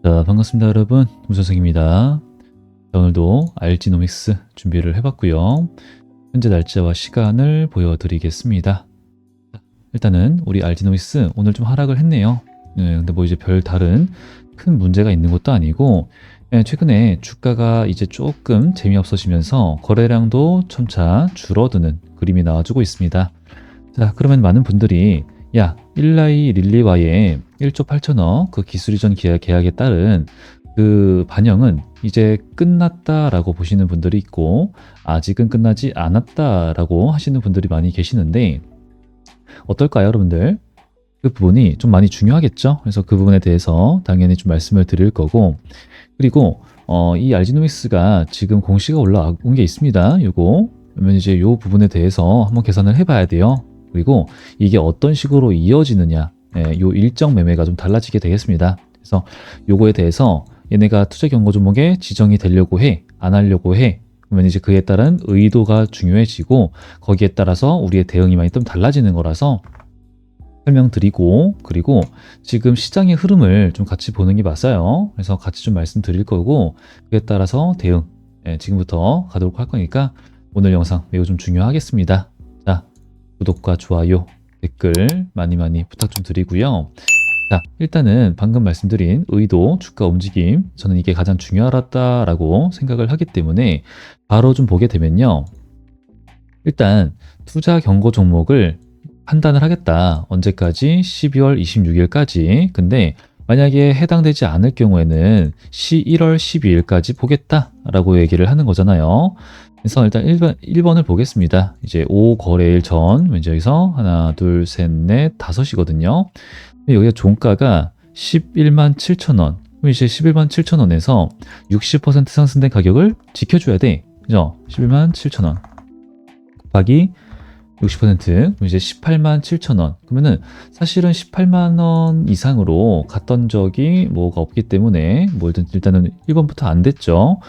자, 반갑습니다, 여러분. 우선승입니다. 자, 오늘도 알지노믹스 준비를 해봤고요. 현재 날짜와 시간을 보여드리겠습니다. 일단은 우리 알지노믹스 오늘 좀 하락을 했네요. 근데 뭐 이제 별 다른 큰 문제가 있는 것도 아니고, 최근에 주가가 이제 조금 재미없어지면서 거래량도 점차 줄어드는 그림이 나와주고 있습니다. 자, 그러면 많은 분들이 야, 일라이 릴리와의 1조 8천억 그 기술 이전 계약에 따른 그 반영은 이제 끝났다라고 보시는 분들이 있고, 아직은 끝나지 않았다라고 하시는 분들이 많이 계시는데, 어떨까요, 여러분들? 그 부분이 좀 많이 중요하겠죠? 그래서 그 부분에 대해서 당연히 좀 말씀을 드릴 거고, 그리고 이 알지노믹스가 지금 공시가 올라온 게 있습니다. 요거 그러면 이제 요 부분에 대해서 한번 계산을 해봐야 돼요. 그리고 이게 어떤 식으로 이어지느냐, 요 일정 매매가 좀 달라지게 되겠습니다. 그래서 요거에 대해서 얘네가 투자 경고 종목에 지정이 되려고 해, 안 하려고 해, 그러면 이제 그에 따른 의도가 중요해지고, 거기에 따라서 우리의 대응이 많이 좀 달라지는 거라서 설명드리고, 그리고 지금 시장의 흐름을 좀 같이 보는 게 맞아요. 그래서 같이 좀 말씀드릴 거고, 그에 따라서 대응 지금부터 가도록 할 거니까 오늘 영상 매우 좀 중요하겠습니다. 자, 구독과 좋아요, 댓글 많이 부탁 좀 드리고요. 자, 일단은 방금 말씀드린 의도, 주가 움직임, 저는 이게 가장 중요하다라고 생각을 하기 때문에 바로 좀 보게 되면요. 일단 투자 경고 종목을 판단을 하겠다. 언제까지? 12월 26일까지. 근데 만약에 해당되지 않을 경우에는 1월 12일까지 보겠다라고 얘기를 하는 거잖아요. 그래서 일단 1번을 보겠습니다. 이제 5거래일 전, 이제 여기서 하나, 둘, 셋, 넷, 5이거든요. 여기가 종가가 11만 7천 원. 그럼 이제 11만 7천 원에서 60% 상승된 가격을 지켜줘야 돼. 그죠? 11만 7천 원. 곱하기 60%, 이제 18만 7천 원. 그러면은 사실은 18만 원 이상으로 갔던 적이 뭐가 없기 때문에 뭐 일단은 1번부터 안 됐죠.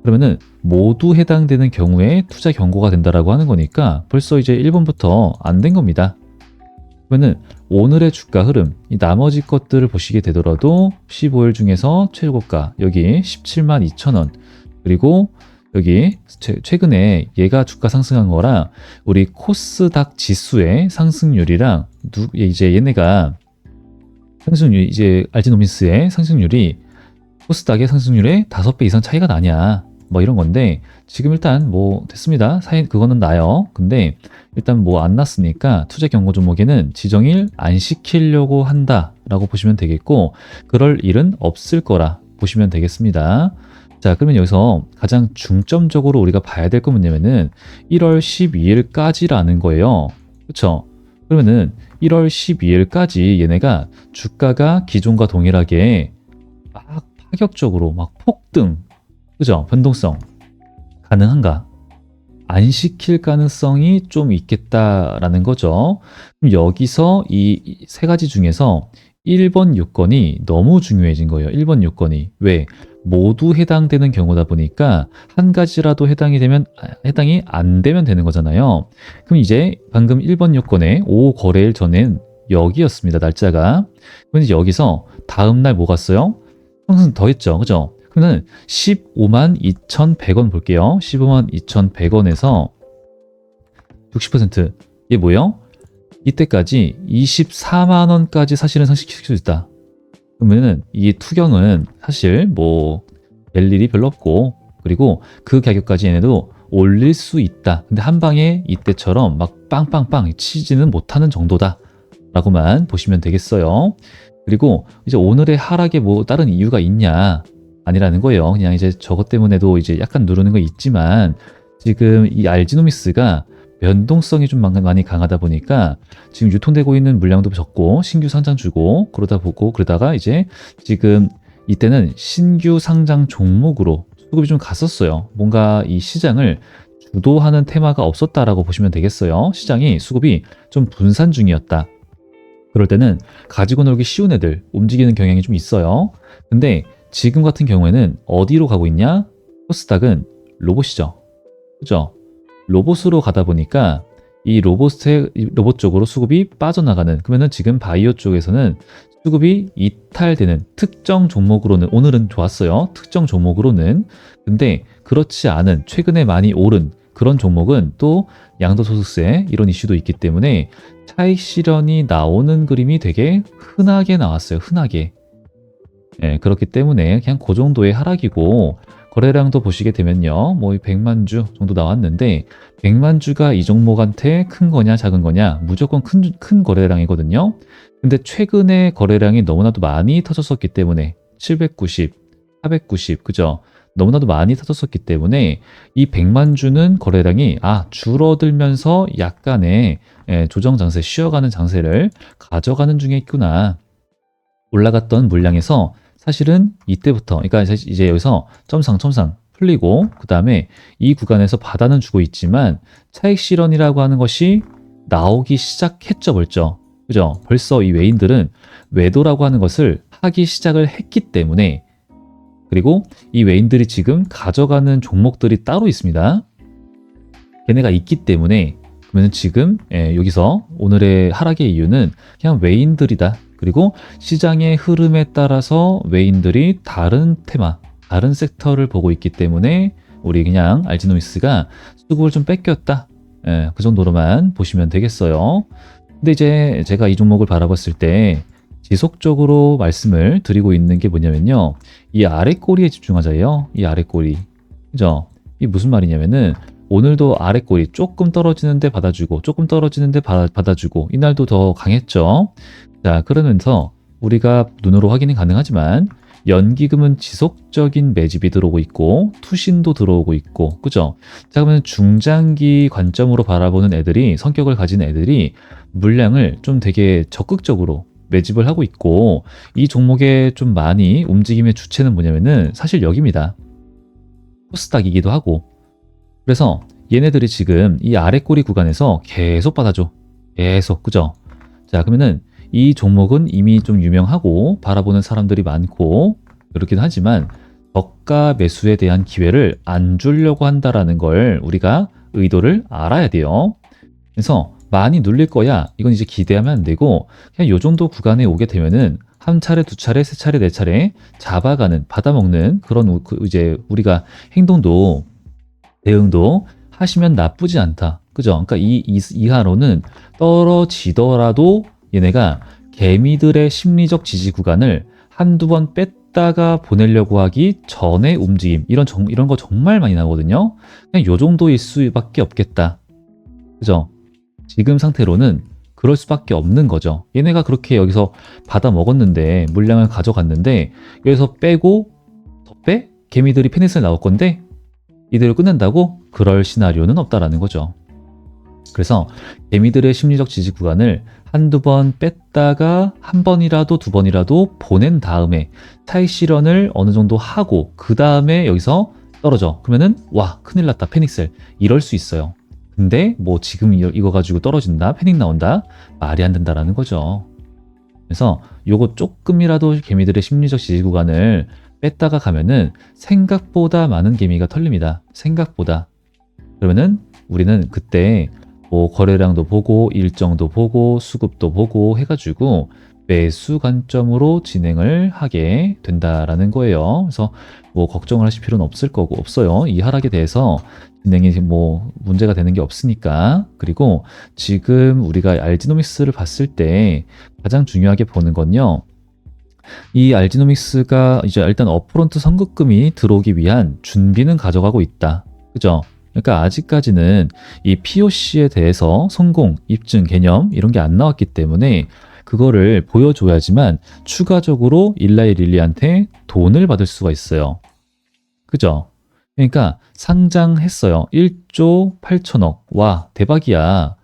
그러면은 모두 해당되는 경우에 투자 경고가 된다라고 하는 거니까 벌써 이제 1번부터 안 된 겁니다. 그러면은 오늘의 주가 흐름, 이 나머지 것들을 보시게 되더라도 15일 중에서 최고가 여기 17만 2천 원, 그리고 여기 최근에 얘가 주가 상승한 거랑 우리 코스닥 지수의 상승률이랑 이제 얘네가 상승률, 이제 알지노미스의 상승률이 코스닥의 상승률의 5배 이상 차이가 나냐, 뭐 이런 건데, 지금 일단 뭐 됐습니다. 그거는 나요. 근데 일단 뭐 안 났으니까 투자 경고 종목에는 지정일 안 시키려고 한다라고 보시면 되겠고, 그럴 일은 없을 거라 보시면 되겠습니다. 자, 그러면 여기서 가장 중점적으로 우리가 봐야 될 건 뭐냐면은 1월 12일까지라는 거예요. 그렇죠? 그러면은 1월 12일까지 얘네가 주가가 기존과 동일하게 막 파격적으로 막 폭등, 그죠? 변동성 가능한가? 안 시킬 가능성이 좀 있겠다라는 거죠. 그럼 여기서 이 세 가지 중에서 1번 요건이 너무 중요해진 거예요. 1번 요건이. 왜? 모두 해당되는 경우다 보니까 한 가지라도 해당이 안 되면 되는 거잖아요. 그럼 이제 방금 1번 요건에 5거래일 전엔 여기였습니다. 날짜가. 그럼 이제 여기서 다음날 뭐 갔어요? 상승 더 했죠. 그죠? 그러면 15만 2,100원 볼게요. 15만 2,100원에서 60%. 이게 뭐예요? 이때까지 24만 원까지 사실은 상승시킬 수 있다. 그러면은 이 투경은 사실 뭐 될 일이 별로 없고, 그리고 그 가격까지 얘네도 올릴 수 있다. 근데 한 방에 이때처럼 막 빵빵빵 치지는 못하는 정도다 라고만 보시면 되겠어요. 그리고 이제 오늘의 하락에 뭐 다른 이유가 있냐, 아니라는 거예요. 그냥 이제 저것 때문에도 이제 약간 누르는 거 있지만, 지금 이 알지노미스가 변동성이 좀 많이 강하다 보니까 지금 유통되고 있는 물량도 적고 신규 상장 주고 그러다가 이제 지금 이때는 신규 상장 종목으로 수급이 좀 갔었어요. 뭔가 이 시장을 주도하는 테마가 없었다라고 보시면 되겠어요. 시장이 수급이 좀 분산 중이었다. 그럴 때는 가지고 놀기 쉬운 애들 움직이는 경향이 좀 있어요. 근데 지금 같은 경우에는 어디로 가고 있냐? 코스닥은 로봇이죠. 그죠? 로봇으로 가다 보니까 이 로봇 쪽으로 수급이 빠져나가는, 그러면은 지금 바이오 쪽에서는 수급이 이탈되는 특정 종목으로는 오늘은 좋았어요. 특정 종목으로는. 근데 그렇지 않은 최근에 많이 오른 그런 종목은 또 양도소득세 이런 이슈도 있기 때문에 차익 실현이 나오는 그림이 되게 흔하게 나왔어요. 흔하게. 예, 그렇기 때문에 그냥 그 정도의 하락이고 거래량도 보시게 되면요. 뭐 100만 주 정도 나왔는데 100만 주가 이 종목한테 큰 거냐 작은 거냐 무조건 큰 거래량이거든요. 근데 최근에 거래량이 너무나도 많이 터졌었기 때문에 790, 490 그죠? 너무나도 많이 터졌었기 때문에 이 100만 주는 거래량이 줄어들면서 약간의 조정 장세, 쉬어가는 장세를 가져가는 중에 있구나. 올라갔던 물량에서 사실은 이때부터 그러니까 이제 여기서 점상 풀리고 그 다음에 이 구간에서 받아는 주고 있지만 차익 실현이라고 하는 것이 나오기 시작했죠 벌써. 그죠? 벌써 이 외인들은 외도라고 하는 것을 하기 시작을 했기 때문에 그리고 이 외인들이 지금 가져가는 종목들이 따로 있습니다. 걔네가 있기 때문에 그러면 지금 여기서 오늘의 하락의 이유는 그냥 외인들이다. 그리고 시장의 흐름에 따라서 외인들이 다른 테마, 다른 섹터를 보고 있기 때문에 우리 그냥 알지노미스가 수급을 좀 뺏겼다. 그 정도로만 보시면 되겠어요. 근데 이제 제가 이 종목을 바라봤을 때 지속적으로 말씀을 드리고 있는 게 뭐냐면요. 이 아래 꼬리에 집중하자예요. 이 아래 꼬리. 그죠? 이게 무슨 말이냐면은 오늘도 아래 꼬리 조금 떨어지는데 받아주고 조금 떨어지는데 받아주고 이날도 더 강했죠. 자, 그러면서 우리가 눈으로 확인이 가능하지만 연기금은 지속적인 매집이 들어오고 있고 투신도 들어오고 있고 그죠? 자, 그러면 중장기 관점으로 바라보는 애들이 성격을 가진 애들이 물량을 좀 되게 적극적으로 매집을 하고 있고 이 종목에 좀 많이 움직임의 주체는 뭐냐면은 사실 여기입니다. 코스닥이기도 하고 그래서 얘네들이 지금 이 아래 꼬리 구간에서 계속 받아줘. 계속 그죠? 자, 그러면은 이 종목은 이미 좀 유명하고 바라보는 사람들이 많고 그렇긴 하지만 저가 매수에 대한 기회를 안 주려고 한다라는 걸 우리가 의도를 알아야 돼요. 그래서 많이 눌릴 거야. 이건 이제 기대하면 안 되고 그냥 요 정도 구간에 오게 되면은 한 차례, 두 차례, 세 차례, 네 차례 잡아가는 받아먹는 그런 이제 우리가 행동도 대응도 하시면 나쁘지 않다. 그죠? 그러니까 이 이하로는 떨어지더라도 얘네가 개미들의 심리적 지지 구간을 한두 번 뺐다가 보내려고 하기 전에 움직임 이런 거 정말 많이 나거든요. 그냥 요 정도일 수밖에 없겠다. 그죠? 지금 상태로는 그럴 수밖에 없는 거죠. 얘네가 그렇게 여기서 받아 먹었는데 물량을 가져갔는데 여기서 빼고 더 빼? 개미들이 페니스에 나올 건데 이대로 끝낸다고? 그럴 시나리오는 없다라는 거죠. 그래서 개미들의 심리적 지지 구간을 한두 번 뺐다가 한 번이라도 두 번이라도 보낸 다음에 차익 실현을 어느 정도 하고 그 다음에 여기서 떨어져. 그러면은 와 큰일 났다 패닉셀 이럴 수 있어요. 근데 뭐 지금 이거 가지고 떨어진다 패닉 나온다 말이 안 된다라는 거죠. 그래서 요거 조금이라도 개미들의 심리적 지지 구간을 뺐다가 가면은 생각보다 많은 개미가 털립니다. 생각보다. 그러면은 우리는 그때 뭐 거래량도 보고 일정도 보고 수급도 보고 해가지고 매수 관점으로 진행을 하게 된다라는 거예요. 그래서 뭐 걱정을 하실 필요는 없어요. 이 하락에 대해서 진행이 뭐 문제가 되는 게 없으니까. 그리고 지금 우리가 알지노믹스를 봤을 때 가장 중요하게 보는 건요. 이 알지노믹스가 이제 일단 업프론트 선급금이 들어오기 위한 준비는 가져가고 있다. 그죠? 그러니까 아직까지는 이 POC에 대해서 성공, 입증, 개념 이런 게 안 나왔기 때문에 그거를 보여줘야지만 추가적으로 일라이 릴리한테 돈을 받을 수가 있어요. 그죠? 그러니까 상장했어요. 1조 8천억. 와, 대박이야.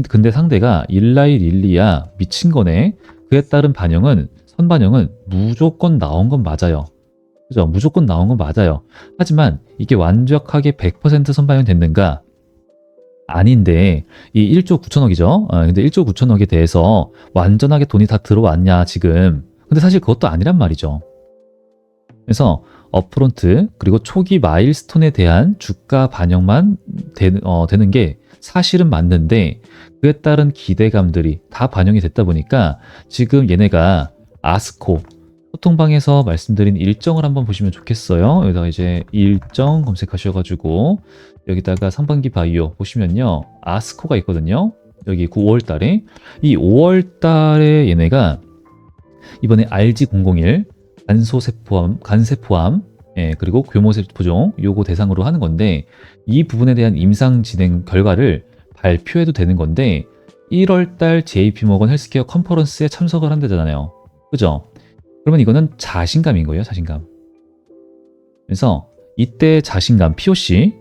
근데 상대가 일라이 릴리야. 미친 거네. 그에 따른 선반영은 무조건 나온 건 맞아요. 그죠? 무조건 나온 건 맞아요. 하지만 이게 완벽하게 100% 선반영 됐는가? 아닌데 이 1조 9천억이죠. 근데 1조 9천억에 대해서 완전하게 돈이 다 들어왔냐 지금. 근데 사실 그것도 아니란 말이죠. 그래서 업프론트 그리고 초기 마일스톤에 대한 주가 반영만 되는 게 사실은 맞는데 그에 따른 기대감들이 다 반영이 됐다 보니까 지금 얘네가 아스코 소통방에서 말씀드린 일정을 한번 보시면 좋겠어요. 여기다가 이제 일정 검색하셔가지고 여기다가 상반기 바이오 보시면요. 아스코가 있거든요. 여기 9월 달에 이 5월 달에 얘네가 이번에 RG001 간세포암 그리고 교모세포종 요거 대상으로 하는 건데 이 부분에 대한 임상 진행 결과를 발표해도 되는 건데 1월달 JP모건 헬스케어 컨퍼런스에 참석을 한다잖아요. 그죠? 그러면 이거는 자신감인 거예요, 자신감. 그래서 이때 자신감, POC,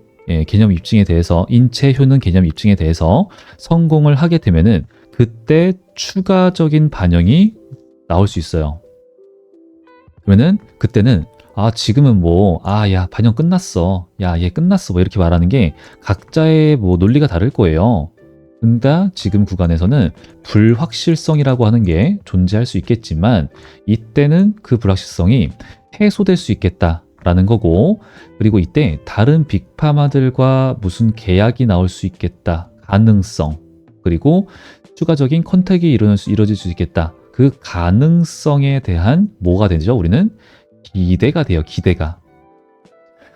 개념 입증에 대해서, 인체 효능 개념 입증에 대해서 성공을 하게 되면은 그때 추가적인 반영이 나올 수 있어요. 그러면은 그때는 지금은 야, 반영 끝났어. 야, 얘 끝났어. 뭐 이렇게 말하는 게 각자의 논리가 다를 거예요. 근데 지금 구간에서는 불확실성이라고 하는 게 존재할 수 있겠지만 이때는 그 불확실성이 해소될 수 있겠다라는 거고 그리고 이때 다른 빅파마들과 무슨 계약이 나올 수 있겠다. 가능성 그리고 추가적인 컨택이 이루어질 수 있겠다. 그 가능성에 대한 뭐가 되죠? 우리는 기대가 돼요. 기대가.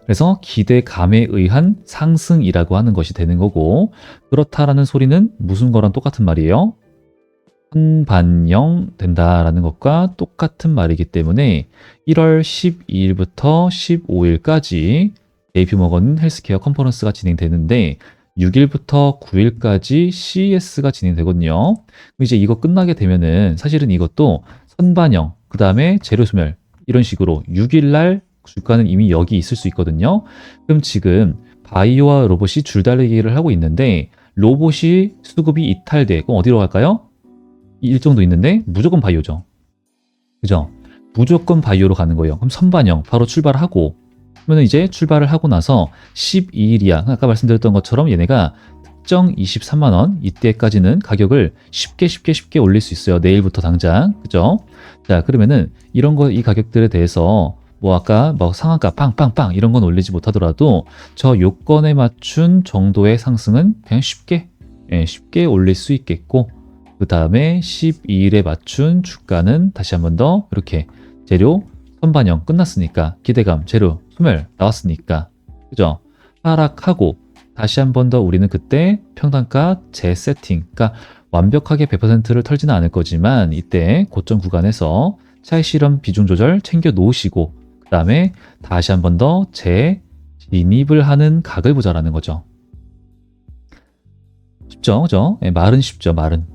그래서 기대감에 의한 상승이라고 하는 것이 되는 거고 그렇다라는 소리는 무슨 거랑 똑같은 말이에요? 선반영 된다라는 것과 똑같은 말이기 때문에 1월 12일부터 15일까지 JP모건 헬스케어 컨퍼런스가 진행되는데 6일부터 9일까지 CES가 진행되거든요. 이제 이거 끝나게 되면은 사실은 이것도 선반영, 그 다음에 재료소멸 이런 식으로 6일날 주가는 이미 여기 있을 수 있거든요. 그럼 지금 바이오와 로봇이 줄다리기를 하고 있는데 로봇이 수급이 이탈돼. 그럼 어디로 갈까요? 이 일정도 있는데 무조건 바이오죠. 그죠? 무조건 바이오로 가는 거예요. 그럼 선반영 바로 출발하고 그러면 이제 출발을 하고 나서 12일이야. 아까 말씀드렸던 것처럼 얘네가 특정 23만 원 이때까지는 가격을 쉽게 올릴 수 있어요. 내일부터 당장. 그죠? 자, 그러면은 이런 거 이 가격들에 대해서 아까 상한가 빵빵빵 이런 건 올리지 못하더라도 저 요건에 맞춘 정도의 상승은 그냥 쉽게 올릴 수 있겠고 그 다음에 12일에 맞춘 주가는 다시 한 번 더 이렇게 재료 선반영 끝났으니까 기대감 재료 소멸 나왔으니까 그죠? 하락하고 다시 한 번 더 우리는 그때 평단가 재세팅 그러니까 완벽하게 100%를 털지는 않을 거지만 이때 고점 구간에서 차익 실험 비중 조절 챙겨 놓으시고 그 다음에 다시 한 번 더 재진입을 하는 각을 보자라는 거죠. 쉽죠? 그죠? 말은 쉽죠, 말은.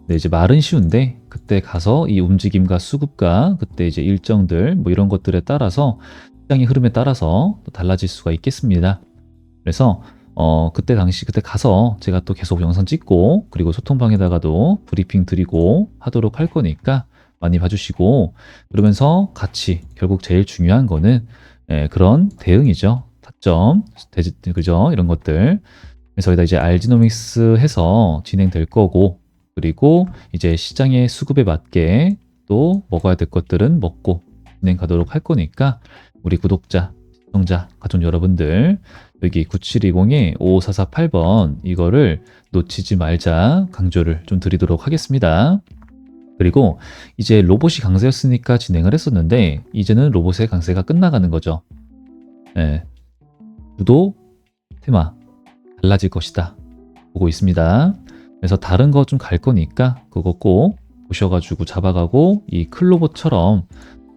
네, 이제 말은 쉬운데 그때 가서 이 움직임과 수급과 그때 이제 일정들 이런 것들에 따라서 시장의 흐름에 따라서 또 달라질 수가 있겠습니다. 그래서 그때 가서 제가 또 계속 영상 찍고 그리고 소통방에다가도 브리핑 드리고 하도록 할 거니까 많이 봐주시고 그러면서 같이 결국 제일 중요한 거는 그런 대응이죠. 타점, 그죠? 이런 것들. 그래서 여기다 이제 알지노믹스 해서 진행될 거고 그리고 이제 시장의 수급에 맞게 또 먹어야 될 것들은 먹고 진행 가도록 할 거니까 우리 구독자, 시청자, 가족 여러분들 여기 9720-5448번 이거를 놓치지 말자 강조를 좀 드리도록 하겠습니다. 그리고 이제 로봇이 강세였으니까 진행을 했었는데 이제는 로봇의 강세가 끝나가는 거죠. 주도 테마 달라질 것이다 보고 있습니다. 그래서 다른 거 좀 갈 거니까 그거 꼭 보셔가지고 잡아가고 이 클로봇처럼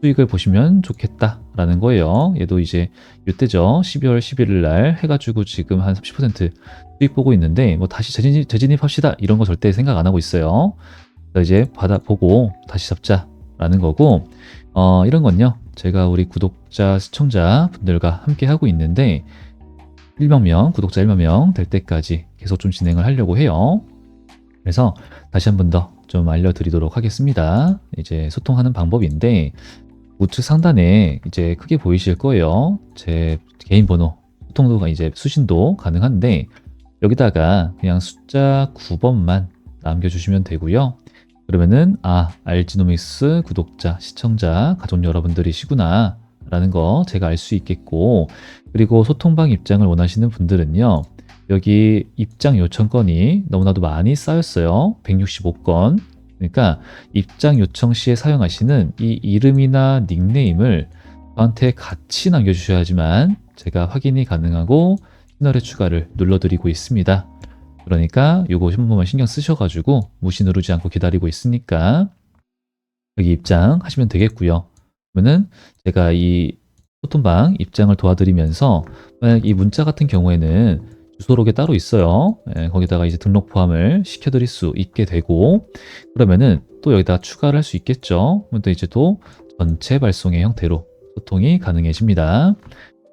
수익을 보시면 좋겠다라는 거예요. 얘도 이제 이때죠. 12월 11일 날 해가지고 지금 한 30% 수익 보고 있는데 다시 재진입합시다 이런 거 절대 생각 안 하고 있어요. 이제 보고 다시 잡자라는 거고 이런 건요. 제가 우리 구독자, 시청자 분들과 함께 하고 있는데 1만 명, 구독자 1만 명 될 때까지 계속 좀 진행을 하려고 해요. 그래서 다시 한 번 더 좀 알려드리도록 하겠습니다. 이제 소통하는 방법인데 우측 상단에 이제 크게 보이실 거예요. 제 개인 번호, 소통도가 이제 수신도 가능한데 여기다가 그냥 숫자 9번만 남겨주시면 되고요. 그러면은 알지노믹스 구독자, 시청자, 가족 여러분들이시구나 라는 거 제가 알 수 있겠고 그리고 소통방 입장을 원하시는 분들은요. 여기 입장 요청 건이 너무나도 많이 쌓였어요. 165건. 그러니까 입장 요청 시에 사용하시는 이 이름이나 닉네임을 저한테 같이 남겨주셔야지만 제가 확인이 가능하고 채널의 추가를 눌러드리고 있습니다. 그러니까 요거 한 번만 신경 쓰셔가지고 무시 누르지 않고 기다리고 있으니까 여기 입장하시면 되겠고요. 그러면은 제가 이 소통방 입장을 도와드리면서 만약 이 문자 같은 경우에는 주소록에 따로 있어요. 예, 거기다가 이제 등록 포함을 시켜드릴 수 있게 되고 그러면은 또 여기다 추가를 할 수 있겠죠. 그럼 또 이제 또 전체 발송의 형태로 소통이 가능해집니다.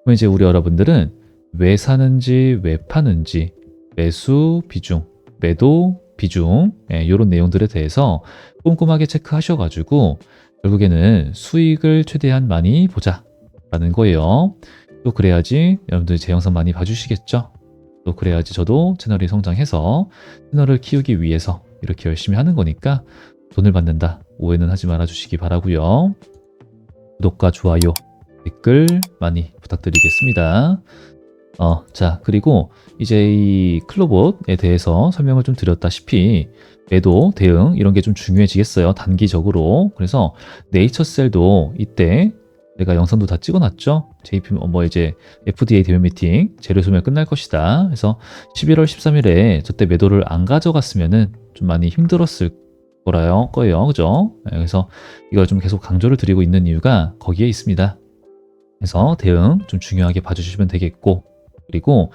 그럼 이제 우리 여러분들은 왜 사는지, 왜 파는지, 매수 비중, 매도 비중, 이런 내용들에 대해서 꼼꼼하게 체크하셔가지고 결국에는 수익을 최대한 많이 보자 라는 거예요. 또 그래야지 여러분들 제 영상 많이 봐주시겠죠? 또 그래야지 저도 채널이 성장해서 채널을 키우기 위해서 이렇게 열심히 하는 거니까 돈을 받는다 오해는 하지 말아 주시기 바라고요. 구독과 좋아요, 댓글 많이 부탁드리겠습니다. 자, 그리고 이제 이 클로봇에 대해서 설명을 좀 드렸다시피 매도, 대응 이런 게 좀 중요해지겠어요. 단기적으로. 그래서 네이처셀도 이때 내가 영상도 다 찍어놨죠. JP 이제 FDA 대면 미팅 재료 소멸 끝날 것이다. 그래서 11월 13일에 저때 매도를 안 가져갔으면은 좀 많이 힘들었을 거예요. 그죠? 그래서 이걸 좀 계속 강조를 드리고 있는 이유가 거기에 있습니다. 그래서 대응 좀 중요하게 봐주시면 되겠고 그리고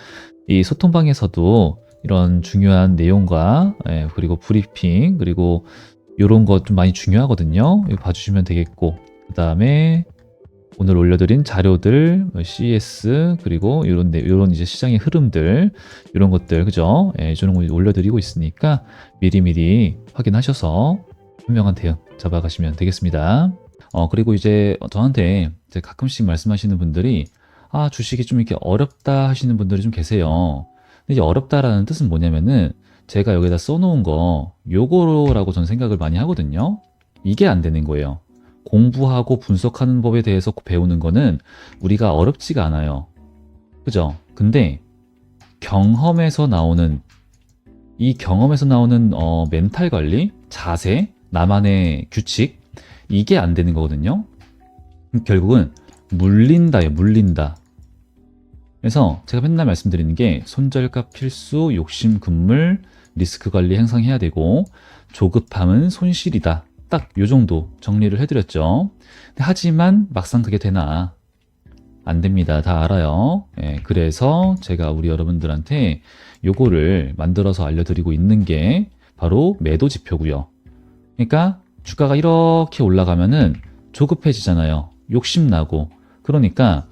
이 소통방에서도 이런 중요한 내용과 그리고 브리핑 그리고 이런 거 좀 많이 중요하거든요. 이거 봐주시면 되겠고 그 다음에 오늘 올려드린 자료들, CS 그리고 이런 이제 시장의 흐름들 이런 것들 그죠? 이런 거 올려드리고 있으니까 미리미리 확인하셔서 현명한 대응 잡아가시면 되겠습니다. 그리고 이제 저한테 이제 가끔씩 말씀하시는 분들이 주식이 좀 이렇게 어렵다 하시는 분들이 좀 계세요. 근데 이제 어렵다라는 뜻은 뭐냐면은 제가 여기다 써놓은 거 요거라고 저는 생각을 많이 하거든요. 이게 안 되는 거예요. 공부하고 분석하는 법에 대해서 배우는 거는 우리가 어렵지가 않아요. 그죠? 근데 경험에서 나오는 멘탈 관리, 자세, 나만의 규칙 이게 안 되는 거거든요. 결국은 물린다예요. 물린다. 그래서 제가 맨날 말씀드리는 게 손절가 필수, 욕심 금물, 리스크 관리 행상해야 되고 조급함은 손실이다. 딱 요 정도 정리를 해드렸죠. 하지만 막상 그게 되나? 안 됩니다. 다 알아요. 그래서 제가 우리 여러분들한테 요거를 만들어서 알려드리고 있는 게 바로 매도 지표고요. 그러니까 주가가 이렇게 올라가면은 조급해지잖아요. 욕심나고. 그러니까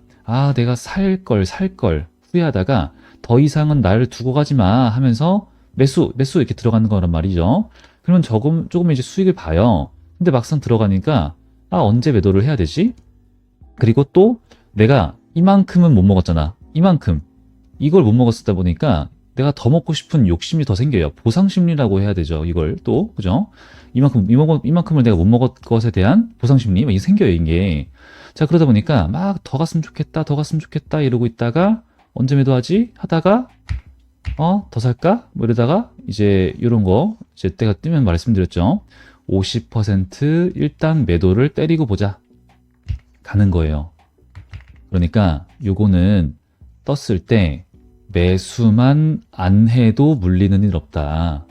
내가 살 걸 후회하다가 더 이상은 나를 두고 가지 마 하면서 매수 이렇게 들어가는 거란 말이죠. 그러면 조금 이제 수익을 봐요. 근데 막상 들어가니까 언제 매도를 해야 되지? 그리고 또 내가 이만큼은 못 먹었잖아. 이걸 못 먹었다 보니까 내가 더 먹고 싶은 욕심이 더 생겨요. 보상심리라고 해야 되죠. 이걸 또 그죠? 이만큼을 내가 못 먹은 것에 대한 보상심리 이게 생겨요. 이게. 자, 그러다 보니까 막 더 갔으면 좋겠다 이러고 있다가 언제 매도하지? 하다가 더 살까? 이러다가 이제 이런 거 이제 때가 뜨면 말씀드렸죠. 50% 일단 매도를 때리고 보자. 가는 거예요. 그러니까 요거는 떴을 때 매수만 안 해도 물리는 일 없다.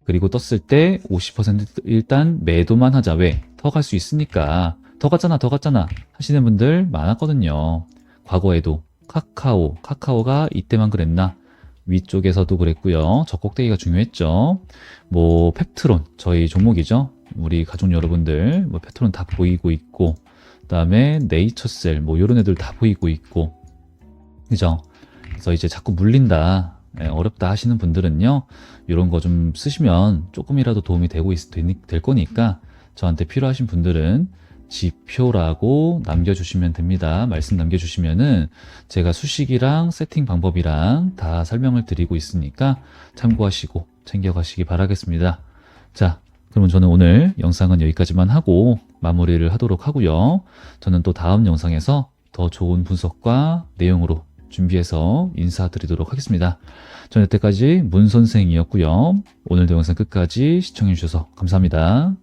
그리고 떴을 때 50% 일단 매도만 하자. 왜? 더 갈 수 있으니까. 더 갔잖아 하시는 분들 많았거든요. 과거에도 카카오가 이때만 그랬나? 위쪽에서도 그랬고요. 저 꼭대기가 중요했죠. 펩트론 저희 종목이죠. 우리 가족 여러분들 펩트론 다 보이고 있고 그다음에 네이처셀 이런 애들 다 보이고 있고 그죠? 그래서 이제 자꾸 물린다 어렵다 하시는 분들은요. 이런 거 좀 쓰시면 조금이라도 도움이 될 거니까 저한테 필요하신 분들은 지표라고 남겨주시면 됩니다. 말씀 남겨주시면은 제가 수식이랑 세팅 방법이랑 다 설명을 드리고 있으니까 참고하시고 챙겨가시기 바라겠습니다. 자, 그러면 저는 오늘 영상은 여기까지만 하고 마무리를 하도록 하고요. 저는 또 다음 영상에서 더 좋은 분석과 내용으로 준비해서 인사드리도록 하겠습니다. 저는 여태까지 문 선생이었고요. 오늘도 영상 끝까지 시청해 주셔서 감사합니다.